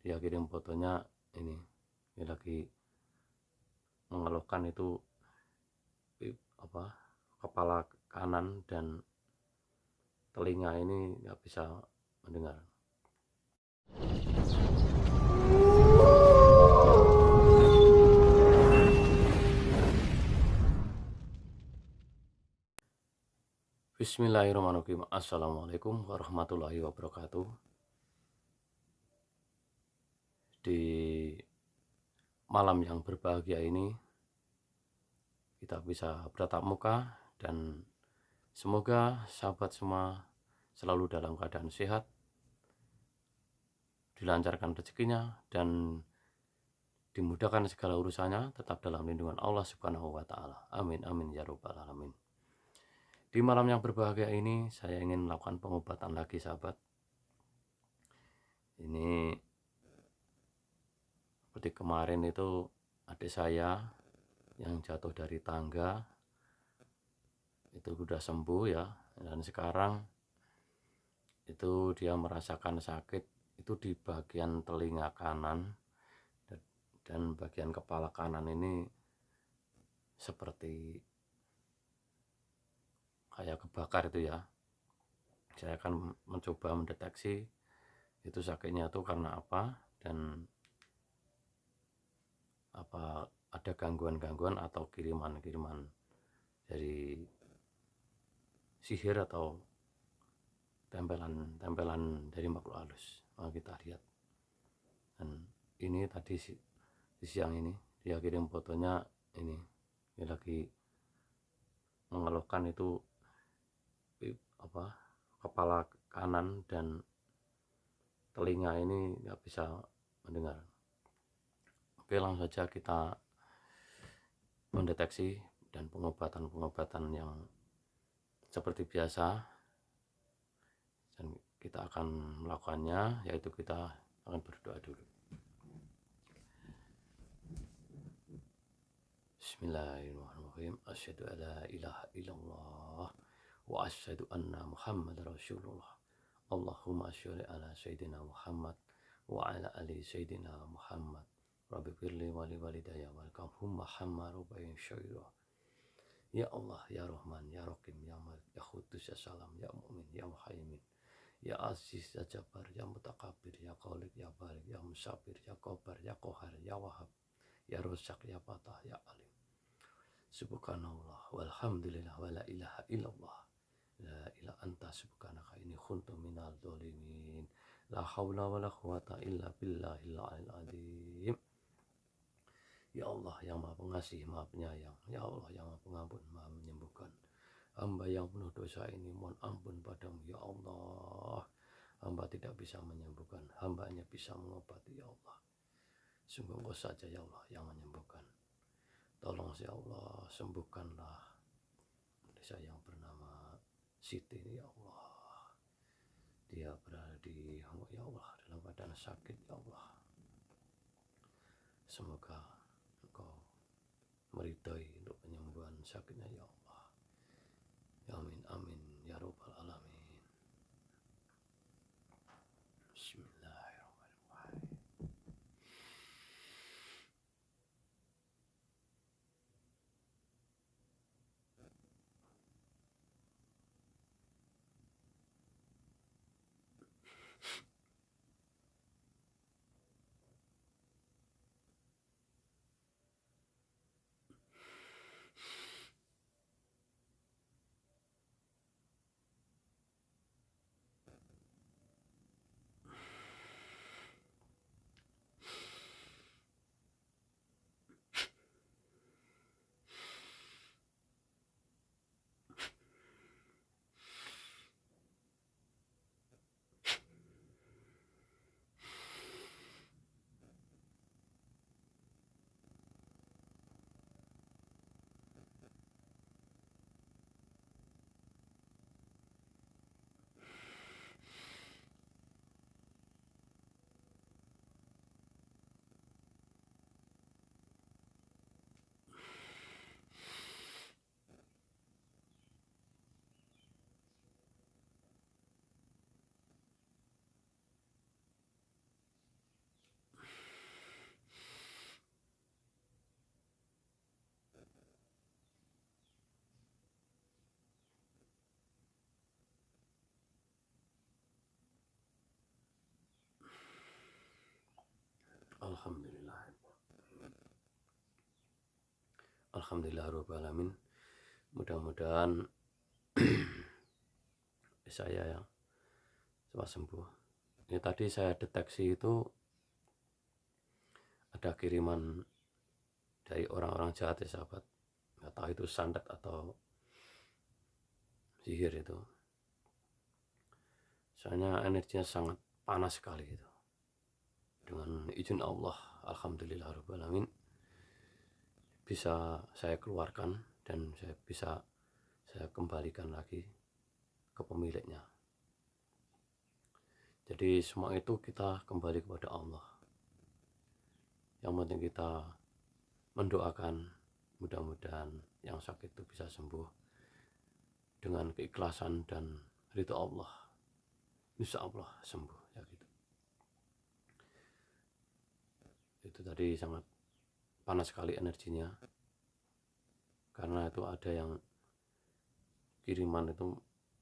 dia kirim fotonya ini lagi mengeluhkan itu kepala kanan dan telinga ini nggak bisa mendengar. Bismillahirrahmanirrahim. Assalamualaikum warahmatullahi wabarakatuh. Di malam yang berbahagia ini kita bisa bertatap muka, dan semoga sahabat semua selalu dalam keadaan sehat, dilancarkan rezekinya, dan dimudahkan segala urusannya, tetap dalam lindungan Allah Subhanahu wa Ta'ala. Amin, amin, ya Rabbal 'Alamin. Di malam yang berbahagia ini, saya ingin melakukan pengobatan lagi, sahabat. Ini seperti kemarin itu, adik saya yang jatuh dari tangga itu sudah sembuh ya, dan sekarang itu dia merasakan sakit itu di bagian telinga kanan dan bagian kepala kanan ini seperti kayak kebakar itu ya. Saya akan mencoba mendeteksi itu sakitnya itu karena apa, dan apa ada gangguan-gangguan atau kiriman-kiriman dari sihir atau tempelan dari makhluk halus. Mari kita lihat. Dan ini tadi di siang ini dia kirim fotonya ini lagi mengeluhkan itu kepala kanan dan telinga ini nggak bisa mendengar. Oke, langsung saja kita mendeteksi dan pengobatan yang seperti biasa, dan kita akan melakukannya, yaitu kita akan berdoa dulu. Bismillahirrahmanirrahim. Asyhadu an la ilaha illallah wa asyhadu anna Muhammadar Rasulullah. Allahumma sholli ala sayyidina Muhammad wa ala ali sayyidina Muhammad. Rabbi firli wali walidayya walkamhum Muhammad rubayin syairah. Ya Allah, ya Rahman, ya Rahim, ya Malik, ya Qudus, ya Salam, ya Mu'min, ya Muhaimin, ya Aziz, ya Jabbar, ya Mutakabir, ya Khaliq, ya Barik, ya Musabir, ya Qabar, ya Qahar, ya Wahab, ya Rozak, ya Fatah, ya Alim. Subhanallah walhamdulillah wa la ilaha illallah la ilaha anta subhanaka inni kuntu minal dzalimin. La haula wa la quwata illa billahil aliyil azim. Ya Allah yang Maha Pengasih, Maha Penyayang, ya Allah yang Maha Pengampun, Maha Menyembuhkan. Hamba yang penuh dosa ini mohon ampun padamu, ya Allah. Hamba tidak bisa menyembuhkan, hamba hanya bisa mengobati, ya Allah. Sungguh Engkau saja ya Allah yang menyembuhkan. Tolong ya Allah, sembuhkanlah saya yang bernama Siti, ya Allah. Dia berada di, ya Allah, dalam keadaan sakit, ya Allah. Semoga Engkau meridhai untuk penyembuhan sakitnya, ya Allah. Amin, amin, ya Rabbal 'Alamin. Bismillahirrahmanirrahim. Alhamdulillah. Alhamdulillahirabbil alamin. Mudah-mudahan saya ya cepat sembuh. Ini tadi saya deteksi itu ada kiriman dari orang-orang jahat ya sahabat. Nggak tahu itu santet atau sihir itu. Soalnya energinya sangat panas sekali itu. Dengan izin Allah, alhamdulillahirabbil alamin, bisa saya keluarkan dan saya kembalikan lagi ke pemiliknya. Jadi semua itu kita kembali kepada Allah. Yang penting kita mendoakan mudah-mudahan yang sakit itu bisa sembuh dengan keikhlasan dan ridha Allah. Insya Allah sembuh ya gitu. Itu tadi sangat panas sekali energinya, karena itu ada yang kiriman itu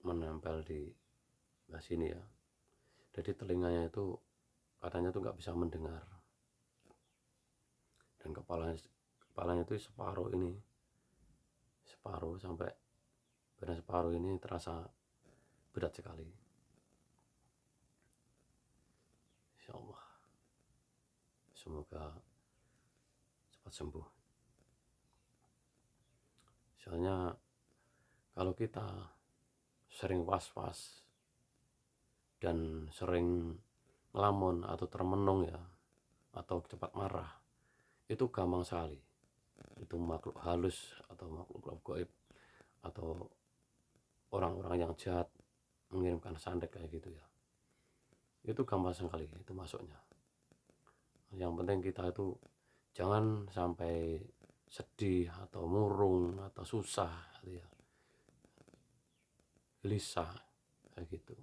menempel di sini ya. Jadi telinganya itu katanya tuh nggak bisa mendengar, dan kepalanya itu separuh sampai badan separuh ini terasa berat sekali. Insya Allah semoga cepat sembuh. Soalnya kalau kita sering was-was dan sering ngelamun atau termenung ya, atau cepat marah, itu gampang sekali itu makhluk halus atau makhluk gaib atau orang-orang yang jahat mengirimkan santet kayak gitu ya. Itu gampang sekali itu masuknya. Yang penting kita itu jangan sampai sedih atau murung atau susah gitu ya, gelisah kayak gitu,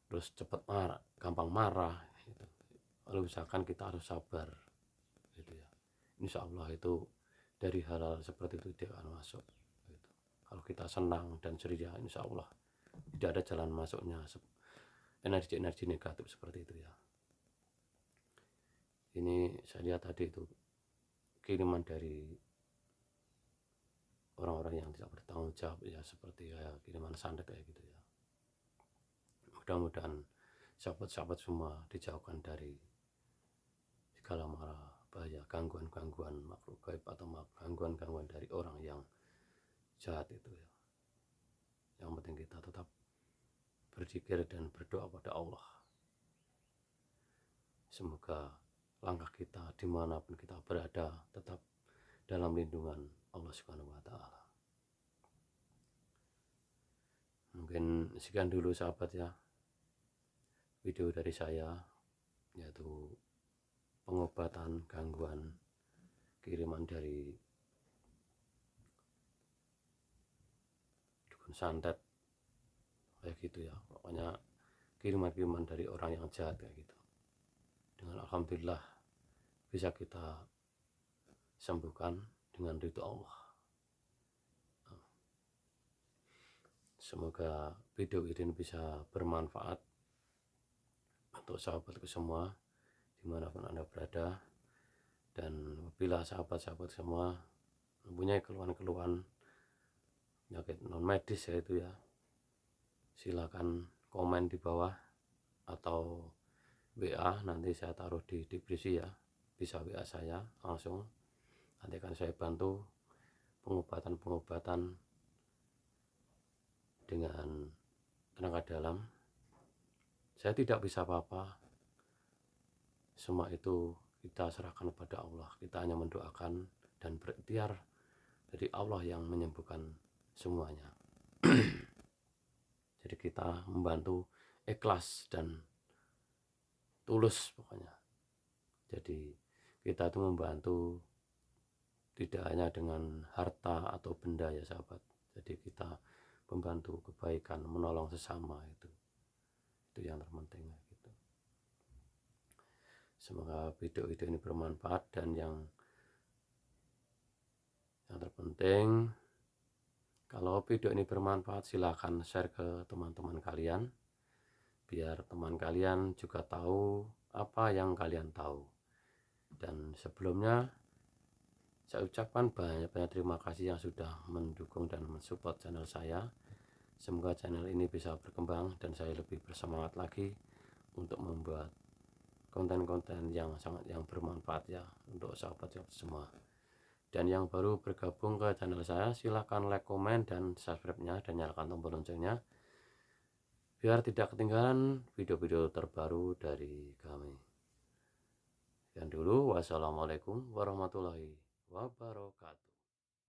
terus cepat marah, gampang marah gitu. Lalu misalkan kita harus sabar gitu ya. Insya Allah itu dari hal-hal seperti itu dia akan masuk gitu. Kalau kita senang dan ceria, insya Allah tidak ada jalan masuknya energi-energi negatif seperti itu ya. Ini saya lihat tadi itu kiriman dari orang-orang yang tidak bertanggung jawab ya, seperti kayak kiriman santet kayak gitu ya. Mudah-mudahan sahabat-sahabat semua dijauhkan dari segala mara bahaya, gangguan-gangguan makhluk gaib atau gangguan-gangguan dari orang yang jahat itu ya. Yang penting kita tetap berzikir dan berdoa pada Allah. Semoga langkah kita dimanapun kita berada tetap dalam lindungan Allah Subhanahu wa Ta'ala. Mungkin sekian dulu sahabat ya, video dari saya, yaitu pengobatan gangguan kiriman dari dukun santet kayak gitu ya. Pokoknya kiriman-kiriman dari orang yang jahat kayak gitu. Dengan alhamdulillah bisa kita sembuhkan dengan ridho Allah. Semoga video ini bisa bermanfaat untuk sahabatku semua dimanapun Anda berada. Dan bila sahabat-sahabat semua mempunyai keluhan-keluhan penyakit non medis yaitu ya, silakan komen di bawah atau WA, nanti saya taruh di deskripsi ya. Bisa WA saya langsung, nanti akan saya bantu pengobatan dengan tenaga dalam. Saya tidak bisa apa-apa, semua itu kita serahkan kepada Allah. Kita hanya mendoakan dan berikhtiar, jadi Allah yang menyembuhkan semuanya. Jadi kita membantu ikhlas dan tulus pokoknya. Jadi kita itu membantu tidak hanya dengan harta atau benda ya sahabat. Jadi kita membantu kebaikan, menolong sesama, itu yang terpenting gitu. Semoga video ini bermanfaat, dan yang terpenting, kalau video ini bermanfaat silahkan share ke teman-teman kalian, biar teman kalian juga tahu apa yang kalian tahu. Dan sebelumnya saya ucapkan banyak-banyak terima kasih yang sudah mendukung dan mensupport channel saya. Semoga channel ini bisa berkembang dan saya lebih bersemangat lagi untuk membuat konten-konten yang bermanfaat ya untuk sahabat-sahabat semua. Dan yang baru bergabung ke channel saya, silahkan like, komen, dan subscribe-nya dan nyalakan tombol loncengnya biar tidak ketinggalan video-video terbaru dari kami. Sekian dulu, wassalamualaikum warahmatullahi wabarakatuh.